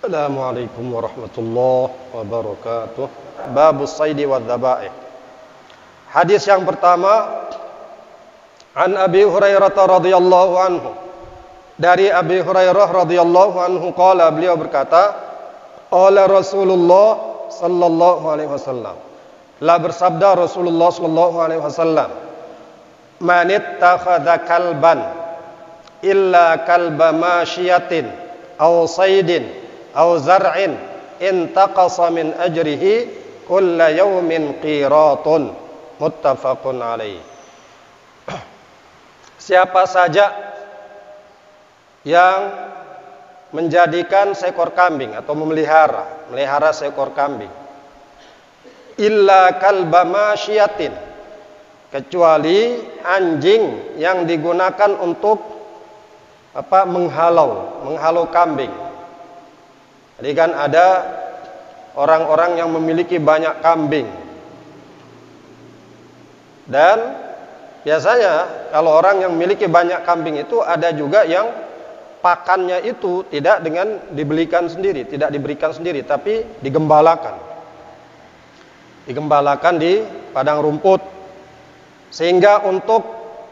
Assalamualaikum warahmatullahi wabarakatuh. Babus Saidi wa Dhabaih. Hadis yang pertama, An Abi Hurairah radhiyallahu anhu. Dari Abi Hurairah radhiyallahu anhu qala, beliau berkata, qala Rasulullah sallallahu alaihi wasallam. La bersabda Rasulullah sallallahu alaihi wasallam, man ittakhadha kalban illa kalba masyiyatin aw saydin aw zar'in intaqasa min ajrihi kulla yawmin qiratun. Muttafaqun alaih. Siapa saja yang menjadikan seekor kambing atau memelihara seekor kambing, illa kalba masyiyatin, kecuali anjing yang digunakan untuk menghalau kambing. Jadi kan ada orang-orang yang memiliki banyak kambing, dan biasanya kalau orang yang memiliki banyak kambing itu ada juga yang pakannya itu tidak dengan dibelikan sendiri, tidak diberikan sendiri, tapi digembalakan di padang rumput, sehingga untuk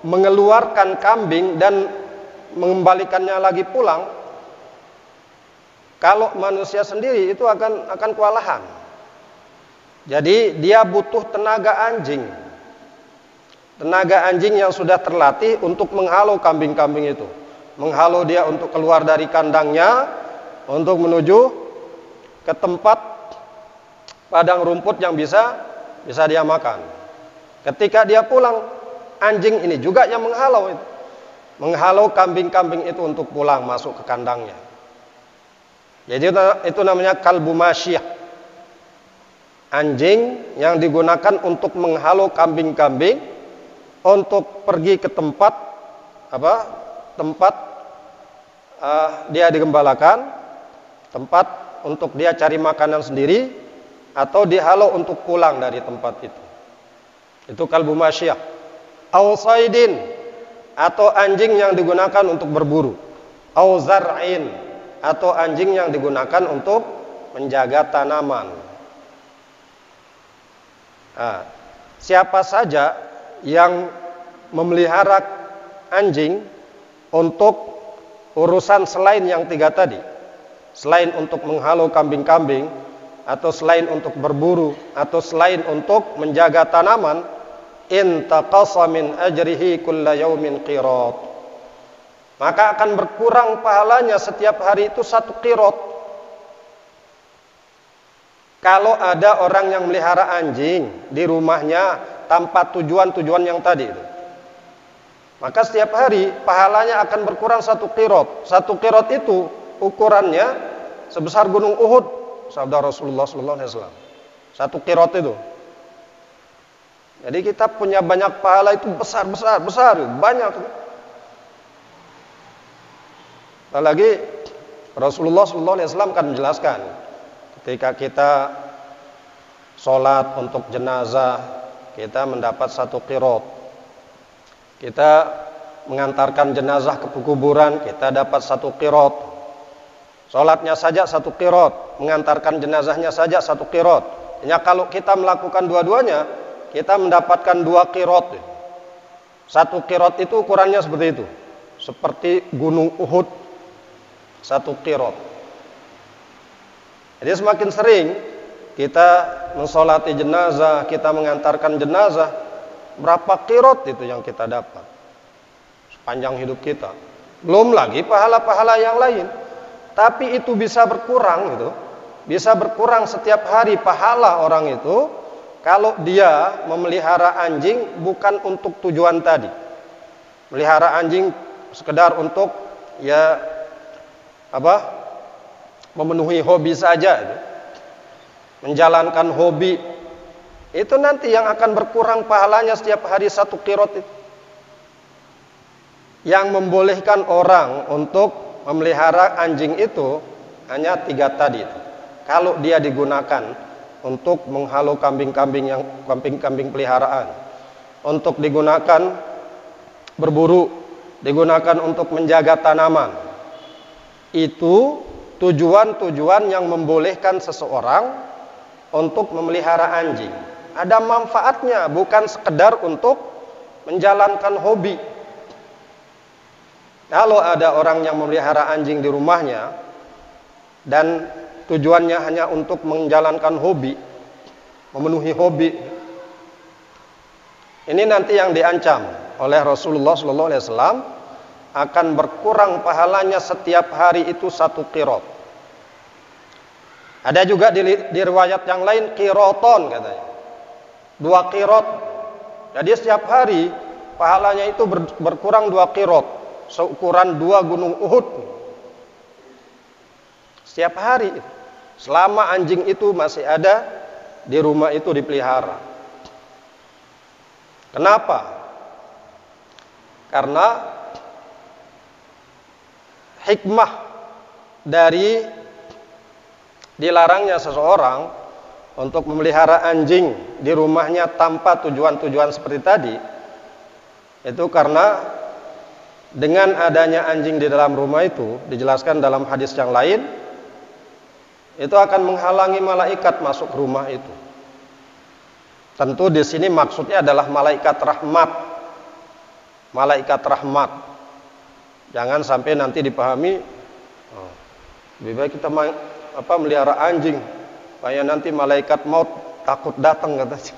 mengeluarkan kambing dan mengembalikannya lagi pulang, kalau manusia sendiri itu akan kewalahan. Jadi dia butuh tenaga anjing yang sudah terlatih untuk menghalau kambing-kambing itu, menghalau dia untuk keluar dari kandangnya untuk menuju ke tempat padang rumput yang bisa dia makan. Ketika dia pulang, anjing ini juga yang menghalau kambing-kambing itu untuk pulang masuk ke kandangnya. Jadi itu namanya kalbu masyiyah, anjing yang digunakan untuk menghalau kambing-kambing untuk pergi ke tempat dia digembalakan, tempat untuk dia cari makanan sendiri, atau dihalau untuk pulang dari tempat itu. Itu kalbu masyiyah. Au saydin, atau anjing yang digunakan untuk berburu. Au zar'in, atau anjing yang digunakan untuk menjaga tanaman. Nah, siapa saja yang memelihara anjing untuk urusan selain yang tiga tadi, selain untuk menghalau kambing-kambing, atau selain untuk berburu, atau selain untuk menjaga tanaman, intaqasa min ajrihi kulla yaumin qirat, maka akan berkurang pahalanya setiap hari itu 1 qirat. Kalau ada orang yang melihara anjing di rumahnya tanpa tujuan yang tadi itu, maka setiap hari pahalanya akan berkurang 1 qirat. 1 qirat itu ukurannya sebesar gunung Uhud, sabda Rasulullah SAW. 1 qirat itu. Jadi kita punya banyak pahala itu besar, banyak. Apalagi Rasulullah SAW kan menjelaskan, ketika kita sholat untuk jenazah, kita mendapat 1 qirat. Kita mengantarkan jenazah ke kuburan, kita dapat 1 qirat. Sholatnya saja 1 qirat, mengantarkan jenazahnya saja 1 qirat. Hanya kalau kita melakukan dua-duanya, kita mendapatkan 2 qirat. 1 qirat itu ukurannya seperti itu, seperti gunung Uhud. 1 qirat. Jadi semakin sering kita mensolati jenazah, kita mengantarkan jenazah, berapa qirat itu yang kita dapat sepanjang hidup kita. Belum lagi pahala-pahala yang lain. Tapi itu bisa berkurang bisa berkurang setiap hari pahala orang itu kalau dia memelihara anjing bukan untuk tujuan tadi. Melihara anjing sekedar untuk memenuhi hobi saja, menjalankan hobi, itu nanti yang akan berkurang pahalanya setiap hari 1 qirat itu. Yang membolehkan orang untuk memelihara anjing itu hanya 3 tadi itu. Kalau dia digunakan untuk menghalau kambing-kambing peliharaan, untuk digunakan berburu, digunakan untuk menjaga tanaman, itu tujuan-tujuan yang membolehkan seseorang untuk memelihara anjing. Ada manfaatnya, bukan sekedar untuk menjalankan hobi. Kalau ada orang yang memelihara anjing di rumahnya dan tujuannya hanya untuk menjalankan hobi, memenuhi hobi, ini nanti yang diancam oleh Rasulullah SAW, akan berkurang pahalanya setiap hari itu 1 qirot. Ada juga di riwayat yang lain qiroton katanya, 2 qirot. Jadi setiap hari pahalanya itu berkurang 2 qirot, seukuran 2 gunung Uhud. Setiap hari, selama anjing itu masih ada di rumah itu dipelihara. Kenapa? Karena hikmah dari dilarangnya seseorang untuk memelihara anjing di rumahnya tanpa tujuan-tujuan seperti tadi, itu karena dengan adanya anjing di dalam rumah itu, dijelaskan dalam hadis yang lain, itu akan menghalangi malaikat masuk rumah itu. Tentu di sini maksudnya adalah malaikat rahmat. Malaikat rahmat. Jangan sampai nanti dipahami, lebih baik kita melihara anjing, supaya nanti malaikat maut takut datang katanya.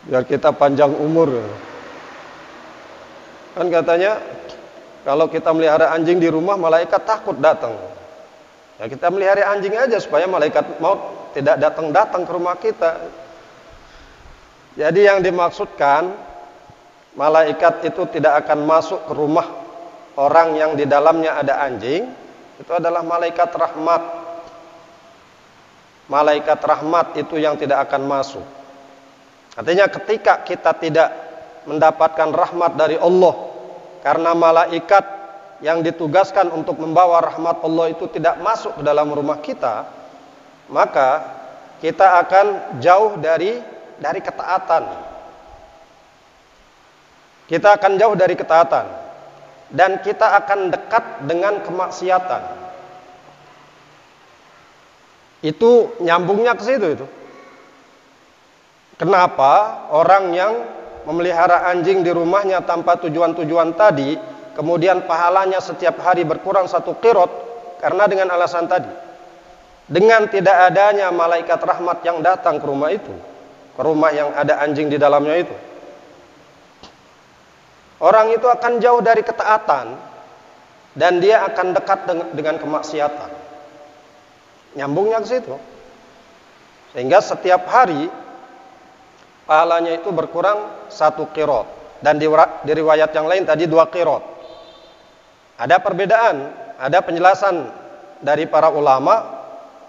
Biar kita panjang umur. Kan katanya kalau kita melihara anjing di rumah, malaikat takut datang. Ya kita melihara anjing aja supaya malaikat maut tidak datang-datang ke rumah kita. Jadi yang dimaksudkan, malaikat itu tidak akan masuk ke rumah orang yang di dalamnya ada anjing, itu adalah malaikat rahmat. Malaikat rahmat itu yang tidak akan masuk. Artinya ketika kita tidak mendapatkan rahmat dari Allah, karena malaikat yang ditugaskan untuk membawa rahmat Allah itu tidak masuk ke dalam rumah kita, maka kita akan jauh dari ketaatan. Kita akan jauh dari ketaatan dan kita akan dekat dengan kemaksiatan. Itu nyambungnya ke situ itu. Kenapa orang yang memelihara anjing di rumahnya tanpa tujuan-tujuan tadi, kemudian pahalanya setiap hari berkurang 1 qirot? Karena dengan alasan tadi, dengan tidak adanya malaikat rahmat yang datang ke rumah itu, ke rumah yang ada anjing di dalamnya itu, orang itu akan jauh dari ketaatan dan dia akan dekat dengan kemaksiatan. Nyambungnya ke situ. Sehingga setiap hari pahalanya itu berkurang 1 qirot. Dan di riwayat yang lain tadi 2 qirot. Ada perbedaan, ada penjelasan dari para ulama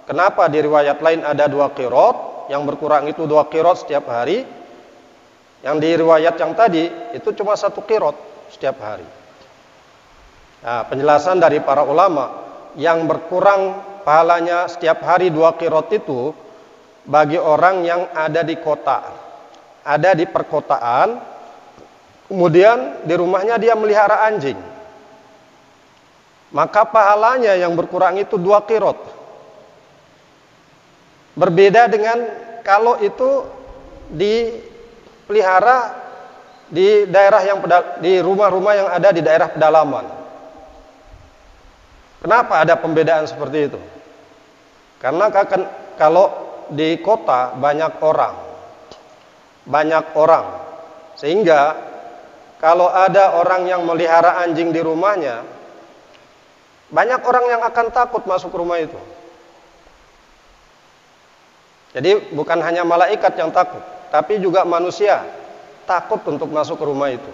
kenapa di riwayat lain ada 2 qirot, yang berkurang itu 2 qirot setiap hari. Yang di riwayat yang tadi itu cuma 1 qirot setiap hari. Nah, penjelasan dari para ulama, yang berkurang pahalanya setiap hari 2 qirot itu bagi orang yang ada di kota, ada di perkotaan, kemudian di rumahnya dia melihara anjing, maka pahalanya yang berkurang itu 2 qirot. Berbeda dengan kalau itu dipelihara di daerah di rumah-rumah yang ada di daerah pedalaman. Kenapa ada pembedaan seperti itu? Karena kalau di kota banyak orang, sehingga kalau ada orang yang melihara anjing di rumahnya, banyak orang yang akan takut masuk ke rumah itu. Jadi bukan hanya malaikat yang takut, tapi juga manusia takut untuk masuk ke rumah itu.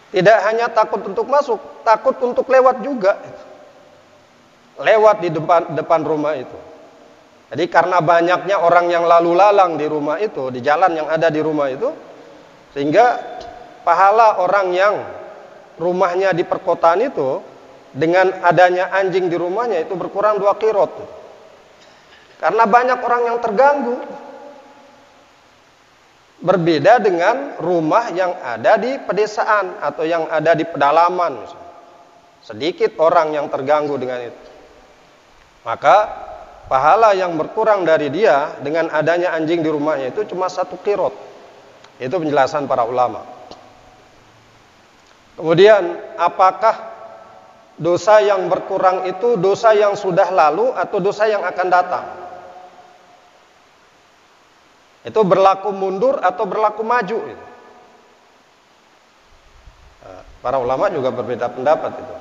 Tidak hanya takut untuk masuk, takut untuk lewat juga. Lewat di depan rumah itu. Jadi karena banyaknya orang yang lalu lalang di rumah itu, di jalan yang ada di rumah itu, sehingga pahala orang yang rumahnya di perkotaan itu, dengan adanya anjing di rumahnya itu berkurang 2 qirot. Karena banyak orang yang terganggu. Berbeda dengan rumah yang ada di pedesaan atau yang ada di pedalaman misalnya. Sedikit orang yang terganggu dengan itu. Maka pahala yang berkurang dari dia dengan adanya anjing di rumahnya itu cuma 1 qirot. Itu penjelasan para ulama. Kemudian, apakah dosa yang berkurang itu dosa yang sudah lalu atau dosa yang akan datang? Itu berlaku mundur atau berlaku maju? Para ulama juga berbeda pendapat itu.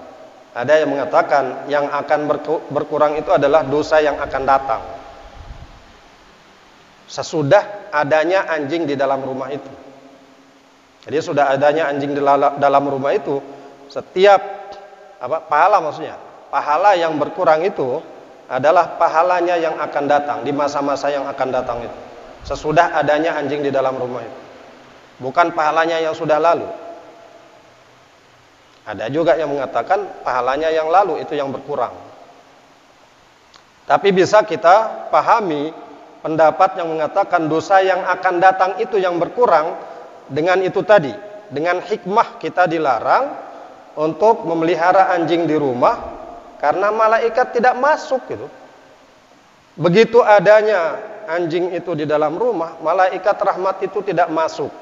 Ada yang mengatakan yang akan berkurang itu adalah dosa yang akan datang sesudah adanya anjing di dalam rumah itu. Jadi sudah adanya anjing di dalam rumah itu, setiap pahala maksudnya, pahala yang berkurang itu adalah pahalanya yang akan datang di masa-masa yang akan datang itu. Sesudah adanya anjing di dalam rumah itu. Bukan pahalanya yang sudah lalu. Ada juga yang mengatakan pahalanya yang lalu itu yang berkurang. Tapi bisa kita pahami pendapat yang mengatakan dosa yang akan datang itu yang berkurang dengan itu tadi. Dengan hikmah kita dilarang untuk memelihara anjing di rumah karena malaikat tidak masuk gitu. Begitu adanya anjing itu di dalam rumah, malaikat rahmat itu tidak masuk.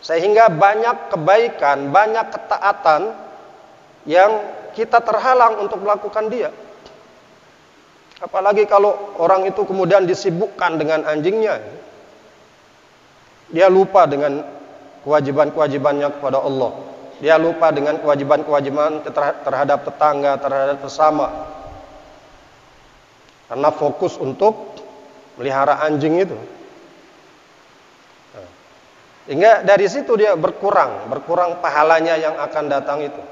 Sehingga banyak kebaikan, banyak ketaatan yang kita terhalang untuk melakukan dia. Apalagi kalau orang itu kemudian disibukkan dengan anjingnya, dia lupa dengan kewajiban-kewajibannya kepada Allah. Dia lupa dengan kewajiban-kewajiban terhadap tetangga, terhadap sesama, karena fokus untuk melihara anjing itu. Hingga dari situ dia berkurang pahalanya yang akan datang itu.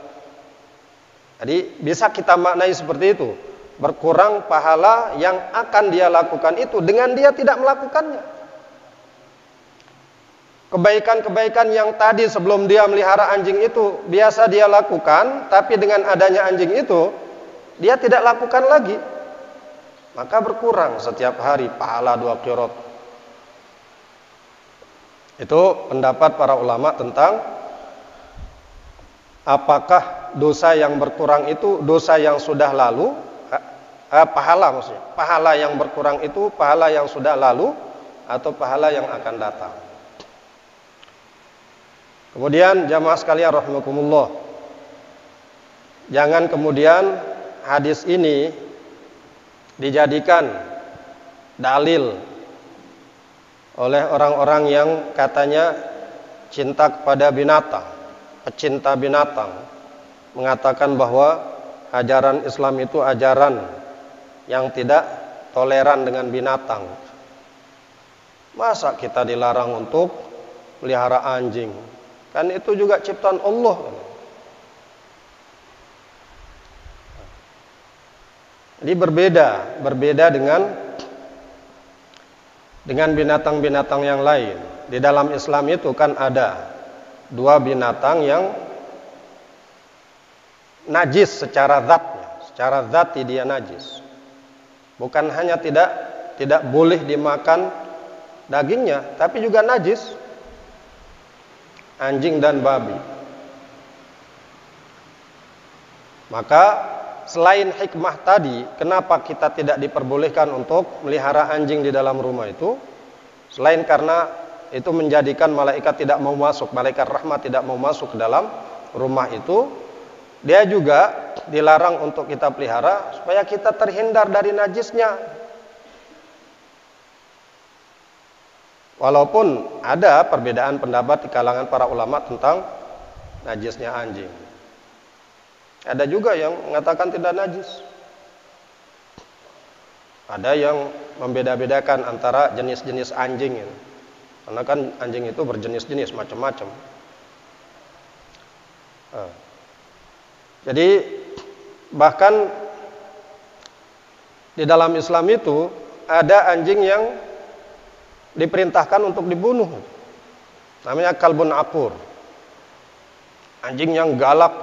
Jadi bisa kita maknai seperti itu. Berkurang pahala yang akan dia lakukan itu dengan dia tidak melakukannya. Kebaikan-kebaikan yang tadi sebelum dia melihara anjing itu biasa dia lakukan, tapi dengan adanya anjing itu dia tidak lakukan lagi. Maka berkurang setiap hari pahala 2 qirot. Itu pendapat para ulama tentang apakah dosa yang berkurang itu dosa yang sudah lalu, pahala maksudnya. Pahala yang berkurang itu pahala yang sudah lalu atau pahala yang akan datang. Kemudian jamaah sekalian rahimakumullah, jangan kemudian hadis ini dijadikan dalil oleh orang-orang yang katanya cinta kepada binatang, pecinta binatang, mengatakan bahwa ajaran Islam itu ajaran yang tidak toleran dengan binatang. Masa kita dilarang untuk melihara anjing? Kan itu juga ciptaan Allah. Jadi berbeda dengan binatang-binatang yang lain. Di dalam Islam itu kan ada 2 binatang yang najis secara zati dia najis. Bukan hanya tidak boleh dimakan dagingnya, tapi juga najis. Anjing dan babi. Maka selain hikmah tadi, kenapa kita tidak diperbolehkan untuk melihara anjing di dalam rumah itu? Selain karena itu menjadikan malaikat tidak mau masuk, malaikat rahmat tidak mau masuk ke dalam rumah itu, dia juga dilarang untuk kita pelihara supaya kita terhindar dari najisnya. Walaupun ada perbedaan pendapat di kalangan para ulama tentang najisnya anjing. Ada juga yang mengatakan tidak najis. Ada yang membeda-bedakan antara jenis-jenis anjing. Karena kan anjing itu berjenis-jenis macam-macam. Jadi bahkan di dalam Islam itu ada anjing yang diperintahkan untuk dibunuh. Namanya kalbun akur. Anjing yang galak.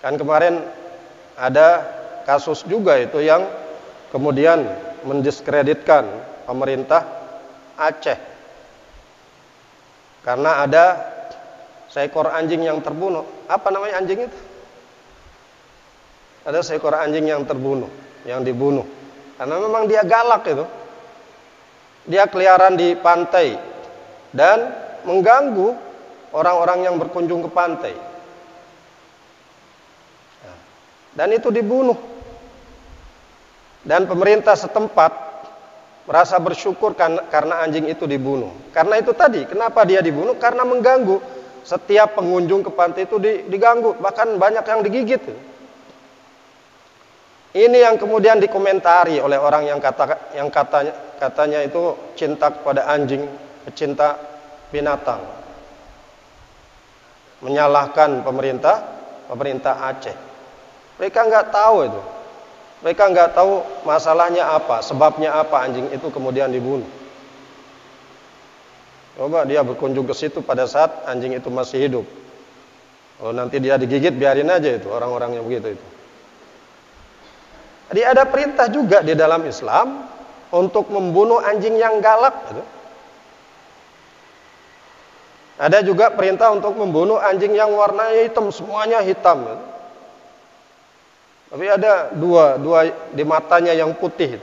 Kan kemarin ada kasus juga itu yang kemudian mendiskreditkan pemerintah Aceh. Karena ada seekor anjing yang terbunuh. Apa namanya anjing itu? Ada seekor anjing yang terbunuh, yang dibunuh. Karena memang dia galak itu. Dia keliaran di pantai dan mengganggu orang-orang yang berkunjung ke pantai. Dan itu dibunuh. Dan pemerintah setempat merasa bersyukur karena anjing itu dibunuh. Karena itu tadi, kenapa dia dibunuh? Karena mengganggu. Setiap pengunjung ke pantai itu diganggu, bahkan banyak yang digigit. Ini yang kemudian dikomentari oleh orang yang katanya itu cinta kepada anjing, pecinta binatang. Menyalahkan pemerintah Aceh. Mereka nggak tahu itu. Mereka nggak tahu masalahnya apa, sebabnya apa anjing itu kemudian dibunuh. Coba dia berkunjung ke situ pada saat anjing itu masih hidup. Kalau nanti dia digigit, biarin aja itu orang-orang yang begitu itu. Jadi ada perintah juga di dalam Islam untuk membunuh anjing yang galak. Gitu. Ada juga perintah untuk membunuh anjing yang warnanya hitam, semuanya hitam. Gitu. Tapi ada dua di matanya yang putih.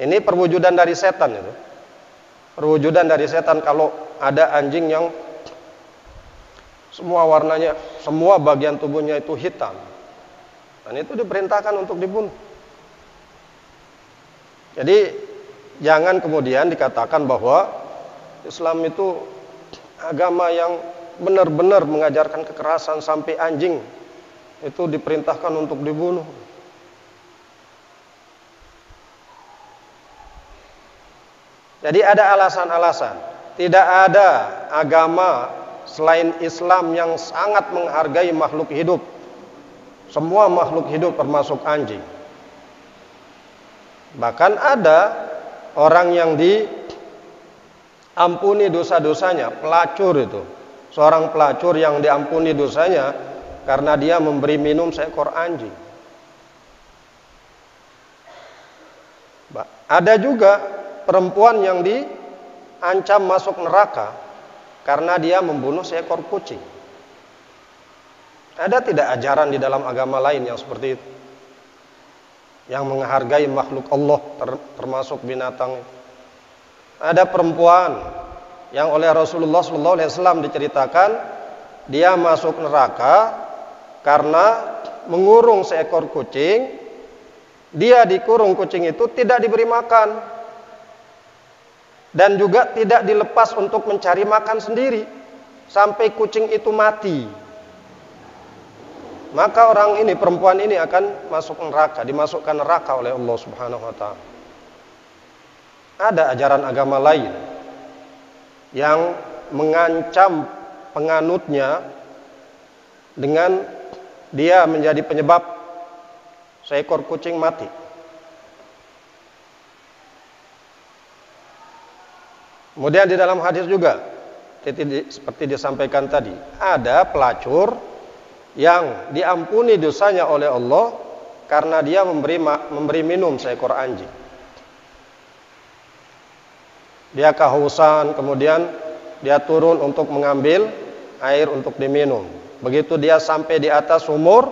Ini perwujudan dari setan. Gitu. Perwujudan dari setan kalau ada anjing yang semua warnanya, semua bagian tubuhnya itu hitam. Dan itu diperintahkan untuk dibunuh. Jadi jangan kemudian dikatakan bahwa Islam itu agama yang benar-benar mengajarkan kekerasan sampai anjing itu diperintahkan untuk dibunuh. Jadi ada alasan-alasan. Tidak ada agama selain Islam yang sangat menghargai makhluk hidup. Semua makhluk hidup termasuk anjing. Bahkan ada orang yang diampuni dosa-dosanya, pelacur itu. Seorang pelacur yang diampuni dosanya karena dia memberi minum seekor anjing. Ada juga perempuan yang diancam masuk neraka karena dia membunuh seekor kucing. Ada tidak ajaran di dalam agama lain yang seperti itu? Yang menghargai makhluk Allah termasuk binatang. Ada perempuan yang oleh Rasulullah SAW diceritakan dia masuk neraka karena mengurung seekor kucing. Dia dikurung kucing itu tidak diberi makan dan juga tidak dilepas untuk mencari makan sendiri sampai kucing itu mati. Maka orang ini, perempuan ini akan masuk neraka, dimasukkan neraka oleh Allah Subhanahu wa taala. Ada ajaran agama lain yang mengancam penganutnya dengan dia menjadi penyebab seekor kucing mati. Kemudian di dalam hadis juga seperti disampaikan tadi, ada pelacur yang diampuni dosanya oleh Allah karena dia memberi minum seekor anjing. Dia kehausan, kemudian dia turun untuk mengambil air untuk diminum. Begitu dia sampai di atas sumur,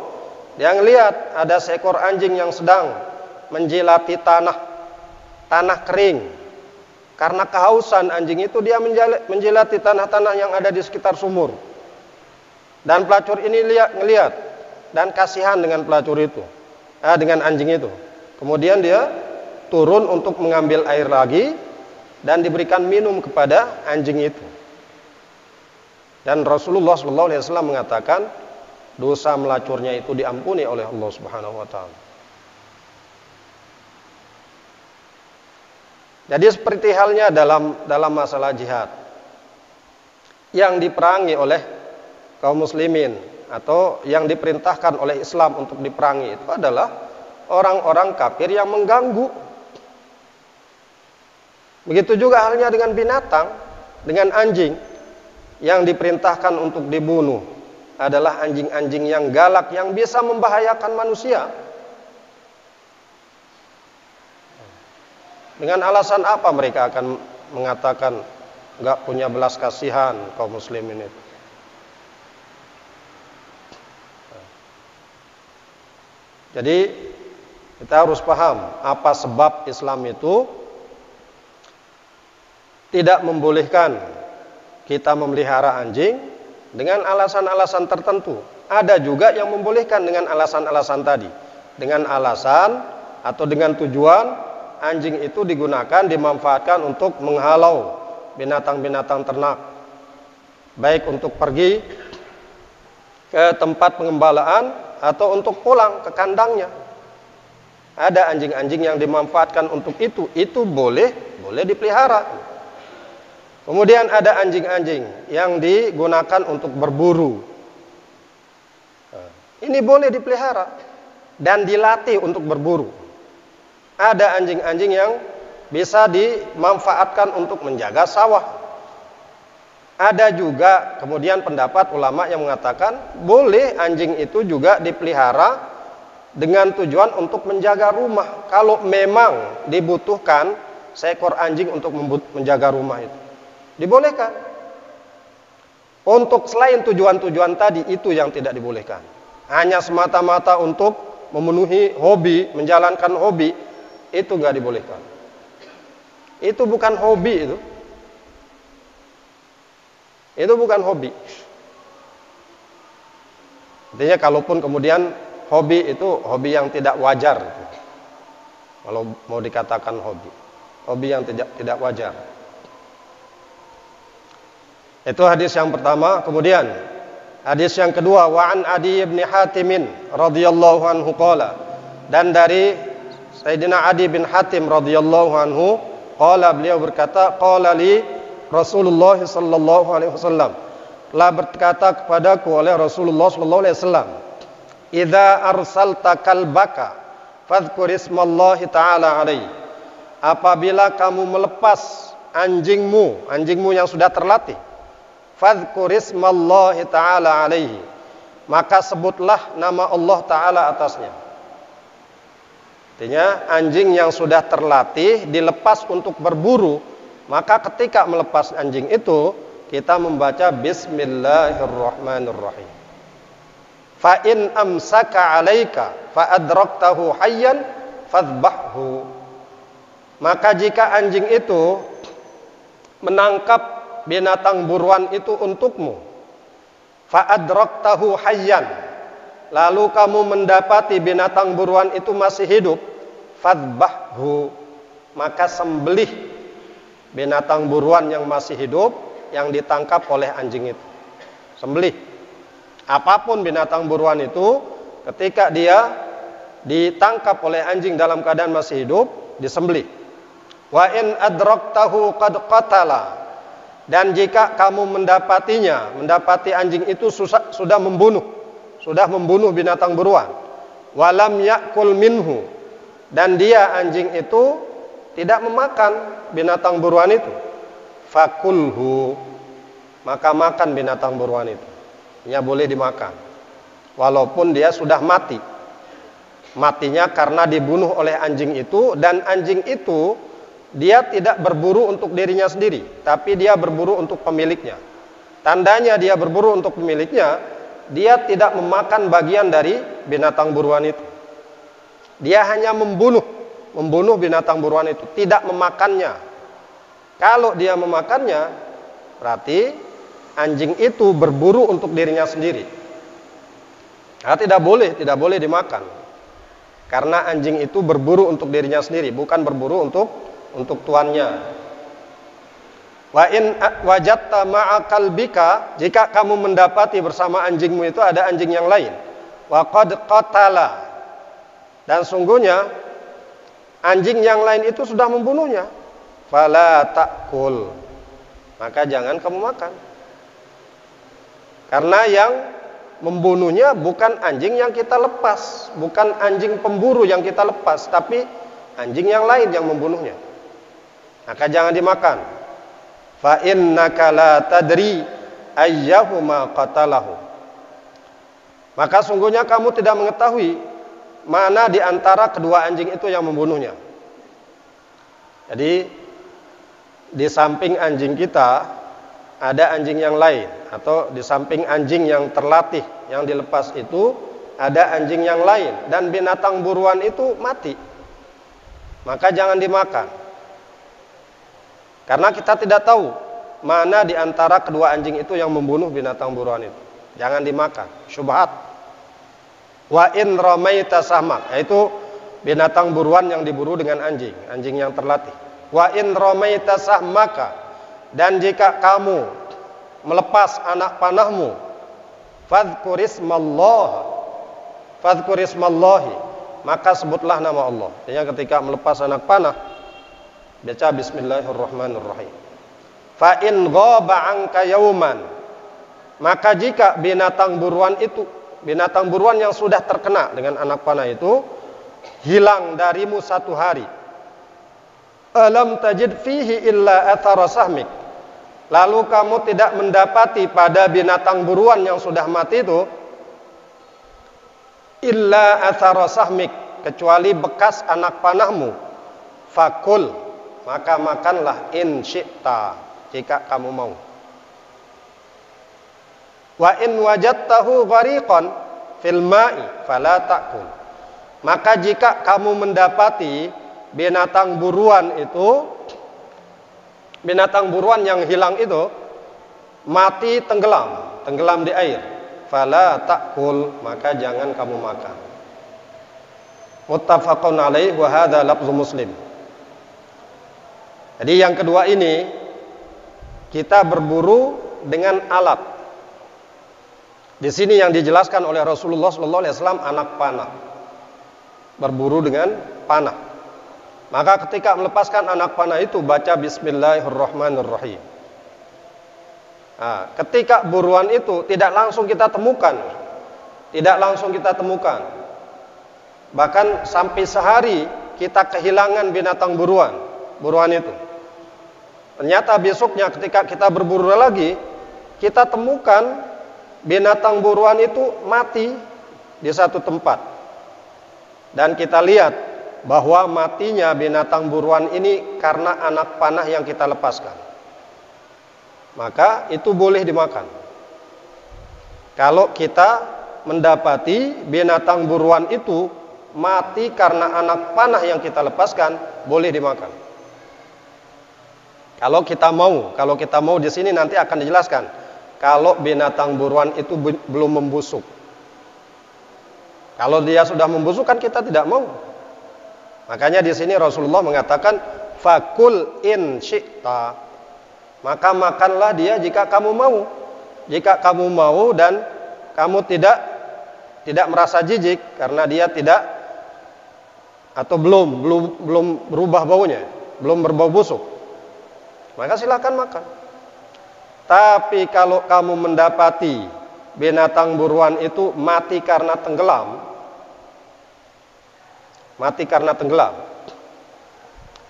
dia ngelihat ada seekor anjing yang sedang menjilati tanah kering. Karena kehausan anjing itu dia menjilati tanah-tanah yang ada di sekitar sumur. Dan pelacur ini ngelihat dan kasihan dengan pelacur itu, dengan anjing itu. Kemudian dia turun untuk mengambil air lagi dan diberikan minum kepada anjing itu. Dan Rasulullah SAW mengatakan dosa melacurnya itu diampuni oleh Allah Subhanahu wa taala. Jadi seperti halnya dalam masalah jihad yang diperangi oleh kaum muslimin atau yang diperintahkan oleh Islam untuk diperangi itu adalah orang-orang kafir yang mengganggu. Begitu juga halnya dengan binatang, dengan anjing yang diperintahkan untuk dibunuh adalah anjing-anjing yang galak yang bisa membahayakan manusia. Dengan alasan apa mereka akan mengatakan enggak punya belas kasihan kaum muslimin itu? Jadi kita harus paham apa sebab Islam itu tidak membolehkan kita memelihara anjing dengan alasan-alasan tertentu. Ada juga yang membolehkan dengan alasan-alasan tadi. Dengan alasan atau dengan tujuan anjing itu digunakan, dimanfaatkan untuk menghalau binatang-binatang ternak. Baik untuk pergi ke tempat pengembalaan atau untuk pulang ke kandangnya. Ada anjing-anjing yang dimanfaatkan untuk itu boleh dipelihara. Kemudian ada anjing-anjing yang digunakan untuk berburu. Ini boleh dipelihara dan dilatih untuk berburu. Ada anjing-anjing yang bisa dimanfaatkan untuk menjaga sawah. Ada juga kemudian pendapat ulama yang mengatakan boleh anjing itu juga dipelihara dengan tujuan untuk menjaga rumah. Kalau memang dibutuhkan seekor anjing untuk menjaga rumah itu, dibolehkan. Untuk selain tujuan-tujuan tadi, itu yang tidak dibolehkan. Hanya semata-mata untuk memenuhi hobi, menjalankan hobi, itu nggak dibolehkan. Itu bukan hobi itu. Itu bukan hobi. Artinya kalaupun kemudian hobi itu hobi yang tidak wajar. Kalau mau dikatakan hobi yang tidak wajar. Itu hadis yang pertama. Kemudian hadis yang kedua, wa an Adi bin Hatim radhiyallahu anhu qala, dan dari Sayyidina Adi bin Hatim radhiyallahu anhu qala, beliau berkata, qala li Rasulullah sallallahu alaihi wasallam, telah berkata kepadaku oleh Rasulullah sallallahu alaihi wasallam, idza arsalta kalbaka fadhkur ismallahi ta'ala alaihi, apabila kamu melepas anjingmu yang sudah terlatih, fadhkur ismallahi ta'ala alaihi, maka sebutlah nama Allah Ta'ala atasnya. Artinya anjing yang sudah terlatih dilepas untuk berburu, maka ketika melepas anjing itu kita membaca Bismillahirrahmanirrahim. Fa in amsaka 'alaika fa adraktahu hayyan fadhbahhu. Maka jika anjing itu menangkap binatang buruan itu untukmu, fa adraktahu hayyan, lalu kamu mendapati binatang buruan itu masih hidup, fadhbahhu, maka sembelih binatang buruan yang masih hidup yang ditangkap oleh anjing itu. Sembelih. Apapun binatang buruan itu, ketika dia ditangkap oleh anjing dalam keadaan masih hidup, disembelih. Wa in adraktahu qad qatala, dan jika kamu mendapati anjing itu sudah membunuh binatang buruan, walam yakul minhu, dan dia anjing itu tidak memakan binatang buruan itu, fakulhu, maka makan binatang buruan itu. Ini boleh dimakan walaupun dia sudah mati. Matinya karena dibunuh oleh anjing itu, dan anjing itu dia tidak berburu untuk dirinya sendiri, tapi dia berburu untuk pemiliknya. Tandanya dia berburu untuk pemiliknya, dia tidak memakan bagian dari binatang buruan itu. Dia hanya membunuh binatang buruan itu, tidak memakannya. Kalau dia memakannya, berarti anjing itu berburu untuk dirinya sendiri. Nah, tidak boleh dimakan. Karena anjing itu berburu untuk dirinya sendiri, bukan berburu untuk tuannya. Wa in wajadta ma'a kalbika, jika kamu mendapati bersama anjingmu itu ada anjing yang lain, wa qad qatala, dan sungguhnya anjing yang lain itu sudah membunuhnya, fala ta'kul, maka jangan kamu makan. Karena yang membunuhnya bukan anjing yang kita lepas, bukan anjing pemburu yang kita lepas, tapi anjing yang lain yang membunuhnya. Maka jangan dimakan. Fa innaka la tadri ayyahuma qatalahu, maka sungguhnya kamu tidak mengetahui mana di antara kedua anjing itu yang membunuhnya. Jadi di samping anjing kita ada anjing yang lain, atau di samping anjing yang terlatih yang dilepas itu ada anjing yang lain dan binatang buruan itu mati, maka jangan dimakan. Karena kita tidak tahu mana di antara kedua anjing itu yang membunuh binatang buruan itu. Jangan dimakan, syubhat. Wa in ramaita sahmak, yaitu binatang buruan yang diburu dengan anjing, anjing yang terlatih. Wa in ramaita sahmaka, dan jika kamu melepas anak panahmu, fadhkurismallahi, maka sebutlah nama Allah. Artinya ketika melepas anak panah, baca bismillahirrahmanirrahim. Fa in ghaba anka yauman, maka jika binatang buruan yang sudah terkena dengan anak panah itu hilang darimu satu hari, alam tajid fihi illa athara sahmik, lalu kamu tidak mendapati pada binatang buruan yang sudah mati itu illa athara sahmik, kecuali bekas anak panahmu, fakul, maka makanlah in syi'ta, jika kamu mau. Wa in wajadtahu ghariqan fil ma'i fala ta'kul, maka jika kamu mendapati binatang buruan yang hilang itu mati tenggelam di air, fala ta'kul, maka jangan kamu makan. Muttafaqun alaih wa hadza lafzu Muslim. Jadi yang kedua ini, kita berburu dengan alat. Di sini yang dijelaskan oleh Rasulullah SAW anak panah, berburu dengan panah. Maka ketika melepaskan anak panah itu baca bismillahirrahmanirrahim. Nah, ketika buruan itu tidak langsung kita temukan, bahkan sampai sehari kita kehilangan binatang buruan itu. Ternyata besoknya ketika kita berburu lagi, kita temukan binatang buruan itu mati di satu tempat. Dan kita lihat bahwa matinya binatang buruan ini karena anak panah yang kita lepaskan. Maka itu boleh dimakan. Kalau kita mendapati binatang buruan itu mati karena anak panah yang kita lepaskan, boleh dimakan. Kalau kita mau di sini nanti akan dijelaskan. Kalau binatang buruan itu belum membusuk. Kalau dia sudah membusuk kan kita tidak mau. Makanya di sini Rasulullah mengatakan fakul in syi'ta, maka makanlah dia jika kamu mau. Jika kamu mau dan kamu tidak merasa jijik karena dia tidak atau belum berubah baunya, belum berbau busuk, maka silakan makan. Tapi kalau kamu mendapati binatang buruan itu mati karena tenggelam,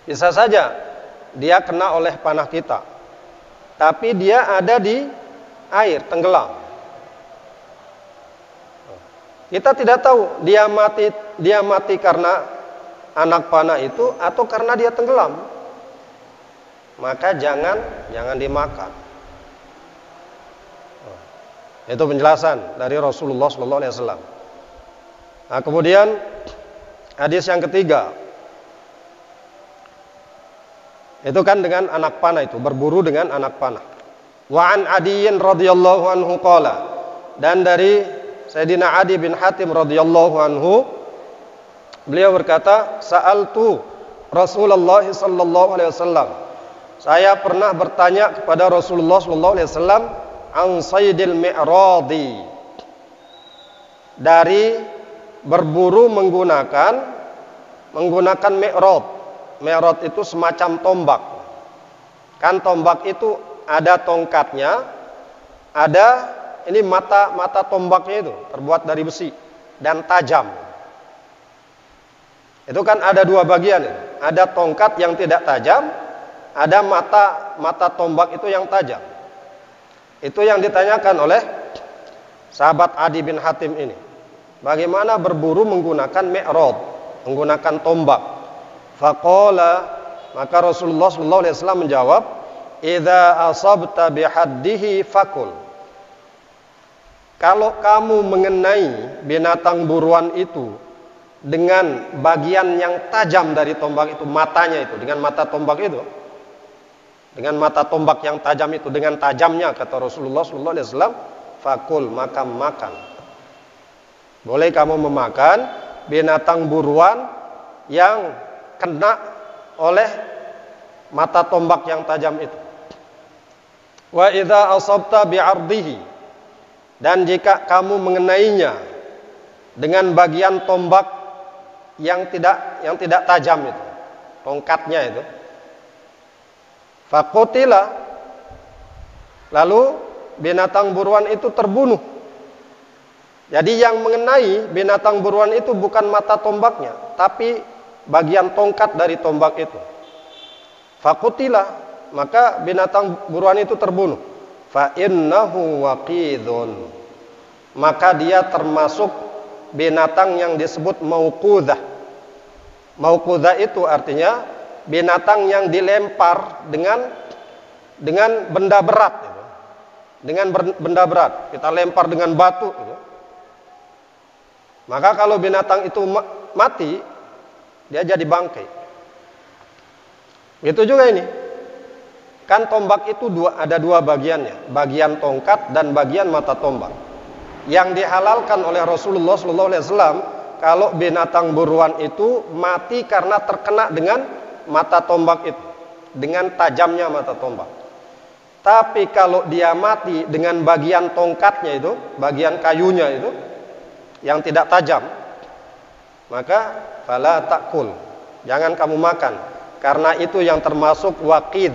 bisa saja dia kena oleh panah kita, tapi dia ada di air, tenggelam. Kita tidak tahu dia mati karena anak panah itu atau karena dia tenggelam. Maka jangan dimakan. Itu penjelasan dari Rasulullah SAW. Nah, kemudian hadis yang ketiga, itu kan dengan anak panah itu, berburu dengan anak panah. Wa an Adiyin radhiyallahu anhu qala, dan dari Sayyidina Adi bin Hatim radhiyallahu anhu, beliau berkata, sa'altu Rasulullah sallallahu alaihi wasallam, saya pernah bertanya kepada Rasulullah sallallahu alaihi wasallam an saydil mi'radi, dari berburu menggunakan mi'rad. Mi'rad itu semacam tombak. Kan tombak itu ada tongkatnya, ada ini mata tombaknya itu terbuat dari besi dan tajam. Itu kan ada dua bagian. Ada tongkat yang tidak tajam, ada mata tombak itu yang tajam. Itu yang ditanyakan oleh sahabat Adi bin Hatim ini. Bagaimana berburu menggunakan mi'rad, menggunakan tombak. Faqala, maka Rasulullah SAW menjawab, idza asabta bihaddihi fakul, Kalau kamu mengenai binatang buruan itu dengan bagian yang tajam dari tombak itu, matanya itu, dengan mata tombak itu, dengan mata tombak yang tajam itu, dengan tajamnya, kata Rasulullah SAW, fakul, maka makan. Boleh kamu memakan binatang buruan yang kena oleh mata tombak yang tajam itu. Wa idza asabta bi'ardihi, dan jika kamu mengenainya dengan bagian tombak yang tidak tajam itu, tongkatnya itu, faqutila, lalu binatang buruan itu terbunuh. Jadi yang mengenai binatang buruan itu bukan mata tombaknya, tapi bagian tongkat dari tombak itu. Faqutila, maka binatang buruan itu terbunuh. Fa innahu waqidun, maka dia termasuk binatang yang disebut mauqudzah. Mauqudzah itu artinya binatang yang dilempar dengan benda berat gitu. Dengan benda berat, kita lempar dengan batu gitu. Maka kalau binatang itu mati, dia jadi bangkai. Itu juga ini. Kan tombak itu ada dua bagiannya, bagian tongkat dan bagian mata tombak. Yang dihalalkan oleh Rasulullah SAW, kalau binatang buruan itu mati karena terkena dengan mata tombak itu, dengan tajamnya mata tombak. Tapi kalau dia mati dengan bagian tongkatnya itu, bagian kayunya itu, yang tidak tajam, maka fala takul, jangan kamu makan, karena itu yang termasuk waqid.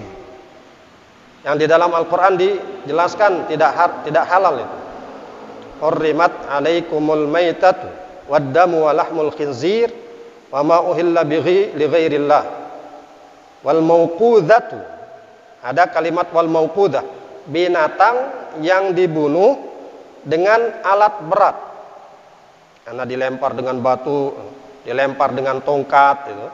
Yang di dalam Al-Quran dijelaskan tidak halal itu. Hurrimat alaikumul maitatu waddamu wa lahmul khinzir wa ma uhilla li ghairillah wal mauqudhatu. Ada kalimat wal mauqudah, binatang yang dibunuh dengan alat berat. Karena dilempar dengan batu, dilempar dengan tongkat itu.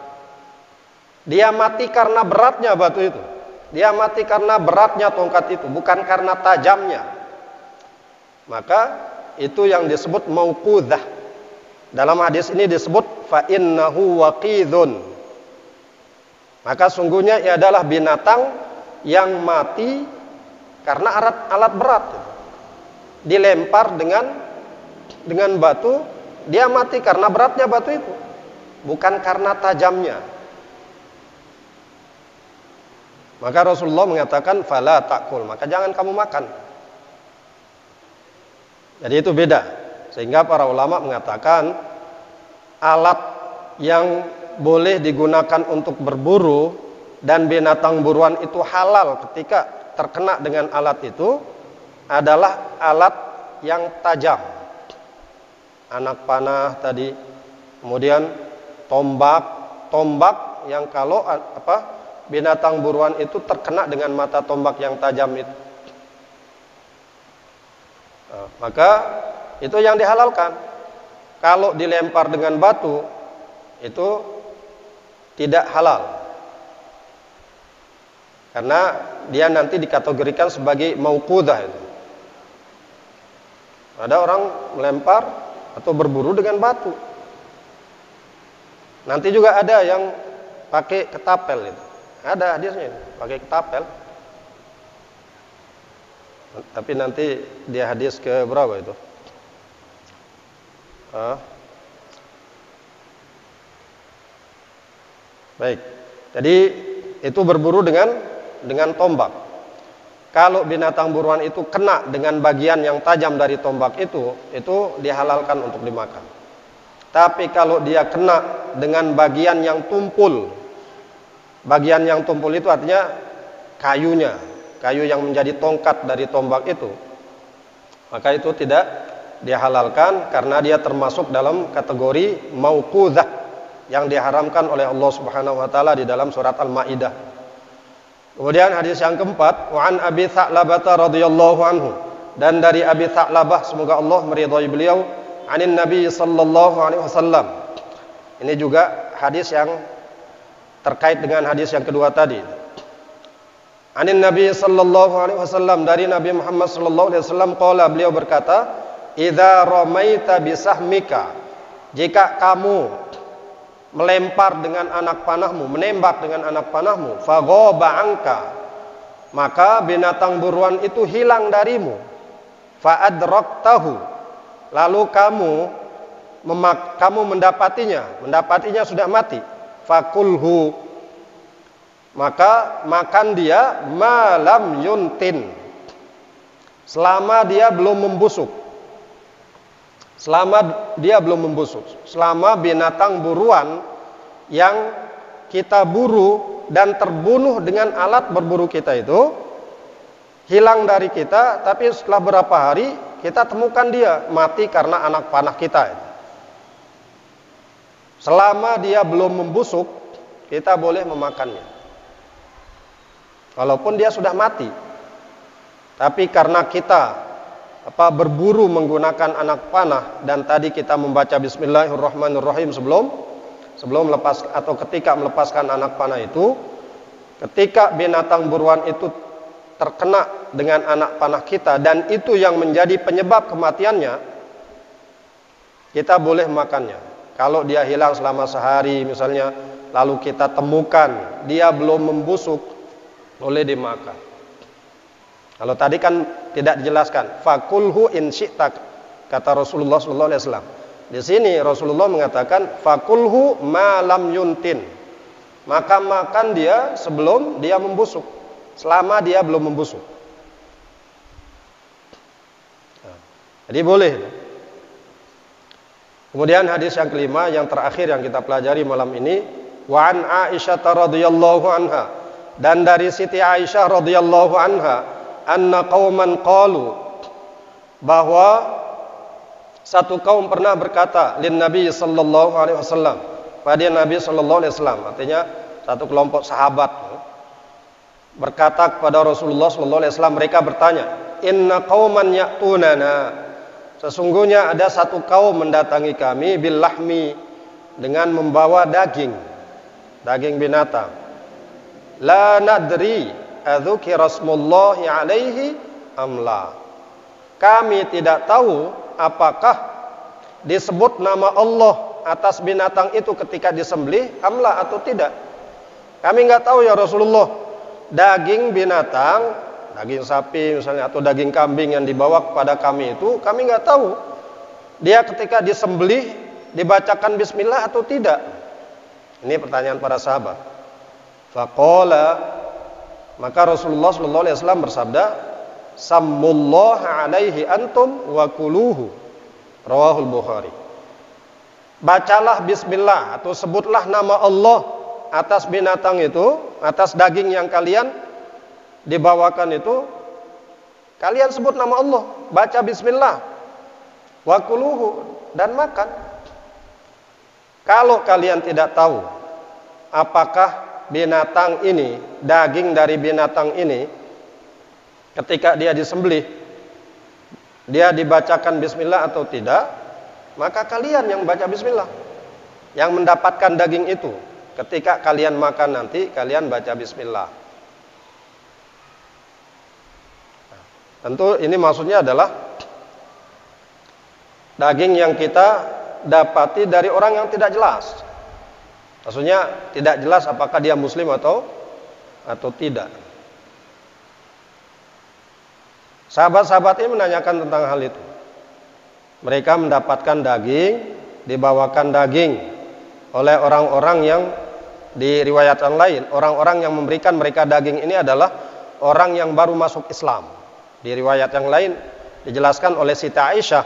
Dia mati karena beratnya batu itu. Dia mati karena beratnya tongkat itu, bukan karena tajamnya. Maka itu yang disebut mauqudzah. Dalam hadis ini disebut fa innahu waqidun. Maka sungguhnya ia adalah binatang yang mati karena alat berat. Dilempar dengan batu, dia mati karena beratnya batu itu, bukan karena tajamnya. Maka Rasulullah mengatakan fala takul, maka jangan kamu makan. Jadi itu beda. Sehingga para ulama mengatakan alat yang boleh digunakan untuk berburu dan binatang buruan itu halal ketika terkena dengan alat itu adalah alat yang tajam. Anak panah tadi, kemudian tombak yang kalau binatang buruan itu terkena dengan mata tombak yang tajam itu. Maka itu yang dihalalkan. Kalau dilempar dengan batu itu tidak halal. Karena dia nanti dikategorikan sebagai mauqudzah itu. Ada orang melempar atau berburu dengan batu. Nanti juga ada yang pakai ketapel itu. Ada hadisnya itu, pakai ketapel. Tapi nanti dia hadis ke berapa itu? Baik. Jadi itu berburu dengan tombak. Kalau binatang buruan itu kena dengan bagian yang tajam dari tombak itu dihalalkan untuk dimakan. Tapi kalau dia kena dengan bagian yang tumpul, bagian yang tumpul itu artinya kayu yang menjadi tongkat dari tombak itu, maka itu tidak dihalalkan karena dia termasuk dalam kategori mauqudzah yang diharamkan oleh Allah Subhanahu wa taala di dalam surat Al-Maidah. Kemudian hadis yang keempat, wa an Abi Tha'labah radhiyallahu anhu, dan dari Abi Tha'labah semoga Allah meridhai beliau, anin Nabi sallallahu alaihi wasallam. Ini juga hadis yang terkait dengan hadis yang kedua tadi. Anin Nabi sallallahu alaihi wasallam, dari Nabi Muhammad sallallahu alaihi wasallam, qala, beliau berkata, idza ramaita bisahmika, jika kamu melempar dengan anak panahmu, menembak dengan anak panahmu, faghaba anka, maka binatang buruan itu hilang darimu, fa adraktahu, lalu kamu mendapatinya sudah mati, fakulhu, maka makan dia malam yuntin, selama dia belum membusuk. Selama binatang buruan yang kita buru dan terbunuh dengan alat berburu kita itu hilang dari kita, tapi setelah berapa hari kita temukan dia mati karena anak panah kita. Selama dia belum membusuk, kita boleh memakannya, walaupun dia sudah mati. Tapi karena kita berburu menggunakan anak panah, dan tadi kita membaca Bismillahirrahmanirrahim sebelum lepas atau ketika melepaskan anak panah itu, ketika binatang buruan itu terkena dengan anak panah kita dan itu yang menjadi penyebab kematiannya, kita boleh makannya. Kalau dia hilang selama sehari misalnya, lalu kita temukan dia belum membusuk, boleh dimakan. Kalau tadi kan tidak dijelaskan, fakulhu in syi'ta, kata Rasulullah sallallahu alaihi wasallam. Di sini Rasulullah mengatakan fakulhu ma lam yuntin, maka makan dia sebelum dia membusuk, selama dia belum membusuk. Jadi boleh. Kemudian hadis yang kelima, yang terakhir yang kita pelajari malam ini, wa an Aisyah radhiyallahu anha, dan dari Siti Aisyah radhiyallahu anha, anna qauman qalu, bahwa satu kaum pernah berkata lin Nabi sallallahu alaihi wasallam, pada Nabi sallallahu alaihi wasallam, artinya satu kelompok sahabat berkata kepada Rasulullah sallallahu alaihi wasallam, mereka bertanya, inna qauman ya'tunana, sesungguhnya ada satu kaum mendatangi kami bil lahmi, dengan membawa daging binatang, la nadri adzukira smullahi alaihi amla, kami tidak tahu apakah disebut nama Allah atas binatang itu ketika disembelih amla atau tidak. Kami nggak tahu ya Rasulullah, daging binatang, daging sapi misalnya atau daging kambing yang dibawa kepada kami itu, kami nggak tahu dia ketika disembelih dibacakan bismillah atau tidak. Ini pertanyaan para sahabat. Faqala, maka Rasulullah sallallahu alaihi wasallam bersabda, sammullaha alaihi antum wa kuluhu, rawahul Bukhari. Bacalah bismillah atau sebutlah nama Allah atas binatang itu, atas daging yang kalian dibawakan itu, kalian sebut nama Allah, baca bismillah, wa kuluhu, dan makan. Kalau kalian tidak tahu apakah binatang ini, daging dari binatang ini ketika dia disembelih dia dibacakan bismillah atau tidak, maka kalian yang baca bismillah, yang mendapatkan daging itu. Ketika kalian makan nanti, kalian baca bismillah. Nah, tentu ini maksudnya adalah daging yang kita dapati dari orang yang tidak jelas. Maksudnya tidak jelas apakah dia muslim atau tidak. Sahabat-sahabat ini menanyakan tentang hal itu. Mereka mendapatkan daging, dibawakan daging oleh orang-orang yang di riwayat yang lain, orang-orang yang memberikan mereka daging ini adalah orang yang baru masuk Islam. Di riwayat yang lain dijelaskan oleh Siti Aisyah,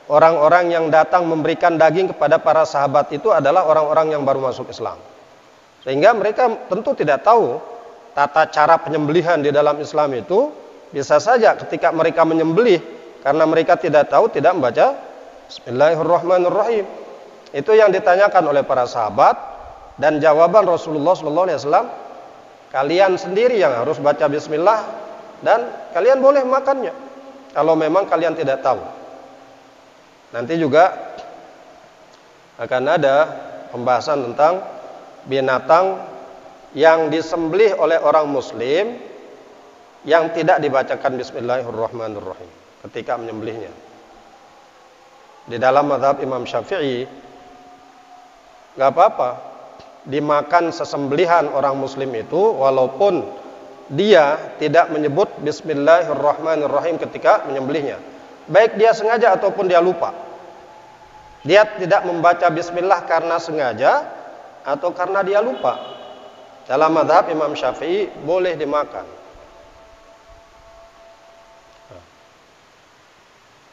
orang-orang yang datang memberikan daging kepada para sahabat itu adalah orang-orang yang baru masuk Islam. Sehingga mereka tentu tidak tahu tata cara penyembelihan di dalam Islam itu. Bisa saja ketika mereka menyembelih, karena mereka tidak tahu, tidak membaca Bismillahirrahmanirrahim. Itu yang ditanyakan oleh para sahabat, dan jawaban Rasulullah SAW, kalian sendiri yang harus baca Bismillah, dan kalian boleh makannya kalau memang kalian tidak tahu. Nanti juga akan ada pembahasan tentang binatang yang disembelih oleh orang muslim yang tidak dibacakan Bismillahirrahmanirrahim ketika menyembelihnya. Di dalam mazhab Imam Syafi'i, nggak apa-apa dimakan sesembelihan orang muslim itu walaupun dia tidak menyebut Bismillahirrahmanirrahim ketika menyembelihnya. Baik dia sengaja ataupun dia lupa. Dia tidak membaca Bismillah karena sengaja atau karena dia lupa. Dalam mazhab Imam Syafi'i boleh dimakan.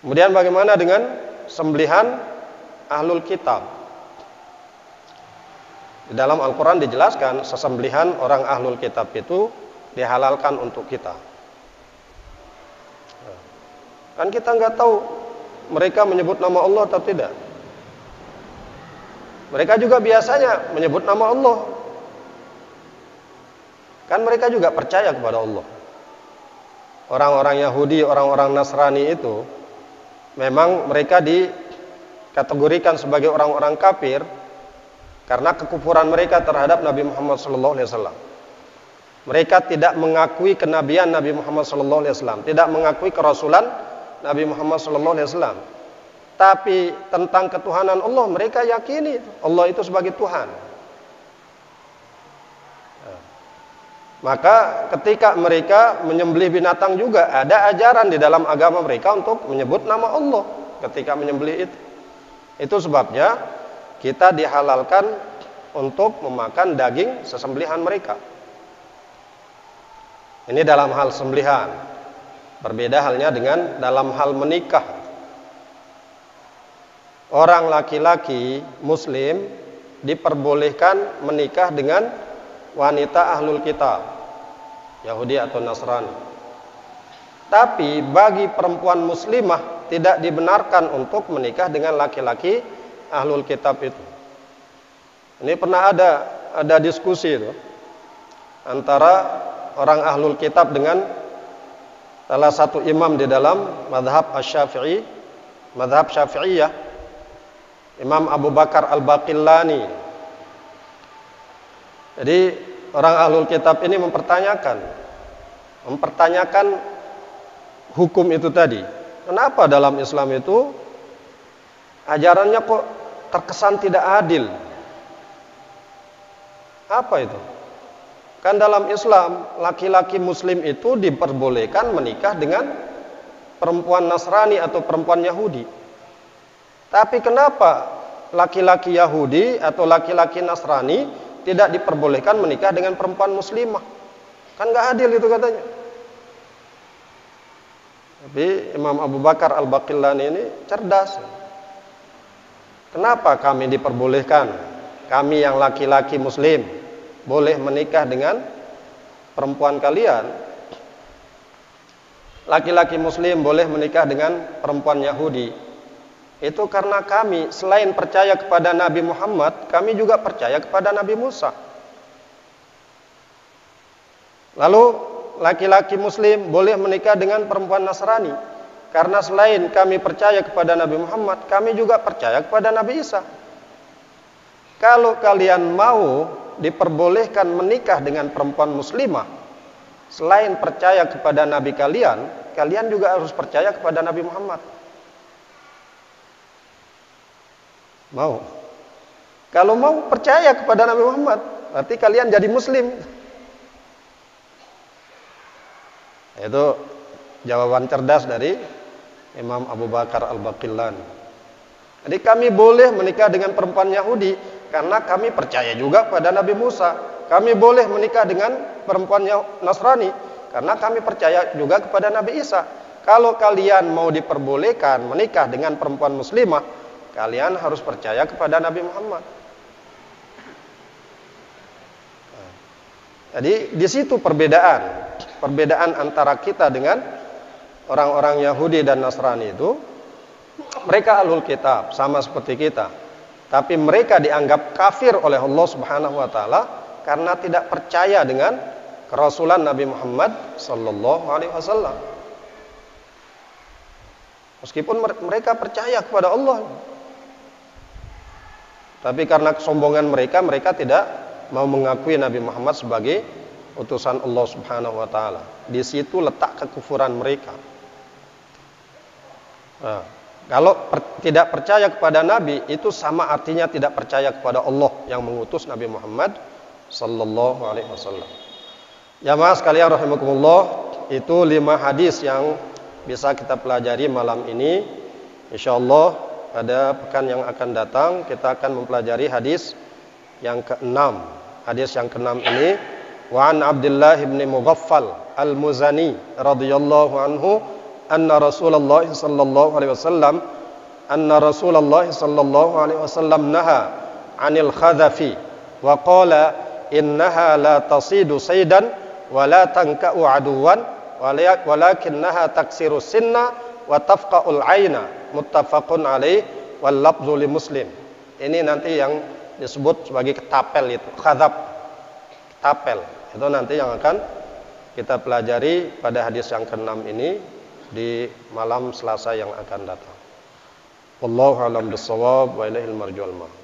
Kemudian bagaimana dengan sembelihan ahlul kitab? Di dalam Al-Quran dijelaskan sesembelihan orang ahlul kitab itu dihalalkan untuk kita. Kan kita nggak tahu mereka menyebut nama Allah atau tidak. Mereka juga biasanya menyebut nama Allah. Kan mereka juga percaya kepada Allah. Orang-orang Yahudi, orang-orang Nasrani itu memang mereka dikategorikan sebagai orang-orang kafir karena kekufuran mereka terhadap Nabi Muhammad SAW. Mereka tidak mengakui kenabian Nabi Muhammad SAW, tidak mengakui kerasulan Nabi Muhammad SAW. Tapi tentang ketuhanan Allah mereka yakini Allah itu sebagai Tuhan. Maka ketika mereka menyembelih binatang juga ada ajaran di dalam agama mereka untuk menyebut nama Allah ketika menyembelih itu. Itu sebabnya kita dihalalkan untuk memakan daging sesembelihan mereka. Ini dalam hal sembelihan. Berbeda halnya dengan dalam hal menikah. Orang laki-laki muslim diperbolehkan menikah dengan wanita ahlul kitab, Yahudi atau Nasrani. Tapi bagi perempuan muslimah tidak dibenarkan untuk menikah dengan laki-laki ahlul kitab itu. Ini pernah ada diskusi itu antara orang ahlul kitab dengan salah satu imam di dalam mazhab Asy-Syafi'i, mazhab Syafi'iyah, Imam Abu Bakar Al-Baqillani. Jadi orang ahlul kitab ini mempertanyakan hukum itu tadi. Kenapa dalam Islam itu ajarannya kok terkesan tidak adil? Apa itu? Kan dalam Islam laki-laki muslim itu diperbolehkan menikah dengan perempuan Nasrani atau perempuan Yahudi. Tapi kenapa laki-laki Yahudi atau laki-laki Nasrani tidak diperbolehkan menikah dengan perempuan muslimah? Kan gak adil itu katanya. Tapi Imam Abu Bakar Al-Baqillani ini cerdas. Kenapa kami diperbolehkan, kami yang laki-laki muslim boleh menikah dengan perempuan kalian, laki-laki muslim boleh menikah dengan perempuan Yahudi? Itu karena kami selain percaya kepada Nabi Muhammad, kami juga percaya kepada Nabi Musa. Lalu laki-laki muslim boleh menikah dengan perempuan Nasrani, karena selain kami percaya kepada Nabi Muhammad, kami juga percaya kepada Nabi Isa. Kalau kalian mau diperbolehkan menikah dengan perempuan muslimah, selain percaya kepada Nabi kalian, kalian juga harus percaya kepada Nabi Muhammad. Mau? Kalau mau percaya kepada Nabi Muhammad, berarti kalian jadi muslim. Itu jawaban cerdas dari Imam Abu Bakar Al-Baqillani. Jadi kami boleh menikah dengan perempuan Yahudi karena kami percaya juga pada Nabi Musa. Kami boleh menikah dengan perempuan Nasrani karena kami percaya juga kepada Nabi Isa. Kalau kalian mau diperbolehkan menikah dengan perempuan muslimah, kalian harus percaya kepada Nabi Muhammad. Jadi di situ perbedaan antara kita dengan orang-orang Yahudi dan Nasrani itu. Mereka ahlul kitab sama seperti kita, tapi mereka dianggap kafir oleh Allah Subhanahu wa taala karena tidak percaya dengan kerasulan Nabi Muhammad sallallahu alaihi wasallam. Meskipun mereka percaya kepada Allah, tapi karena kesombongan mereka tidak mau mengakui Nabi Muhammad sebagai utusan Allah Subhanahu wa taala. Di situ letak kekufuran mereka. Nah, Kalau tidak percaya kepada Nabi itu sama artinya tidak percaya kepada Allah yang mengutus Nabi Muhammad sallallahu alaihi wasallam. Jamaah sekalian rahimakumullah, itu 5 hadis yang bisa kita pelajari malam ini. Insyaallah pada pekan yang akan datang kita akan mempelajari hadis yang ke-6. Hadis yang ke-6 ini wa an Abdullah bin Mughaffal al-Muzani radhiyallahu anhu anna Rasulullah sallallahu alaihi wasallam naha 'anil khadhafi wa qala innaha la tasidu saydan wa la tanka'u aduwan walakinnaha taksiru sinna wa tafqa'ul aina muttafaqun alaih wal lafzu li Muslim. Ini nanti yang disebut sebagai ketapel itu, khadhab, ketapel. Itu nanti yang akan kita pelajari pada hadis yang ke-6 ini di malam Selasa yang akan datang. Wallahu a'lam bissawab wa ilaihil marji'ul ma'ab.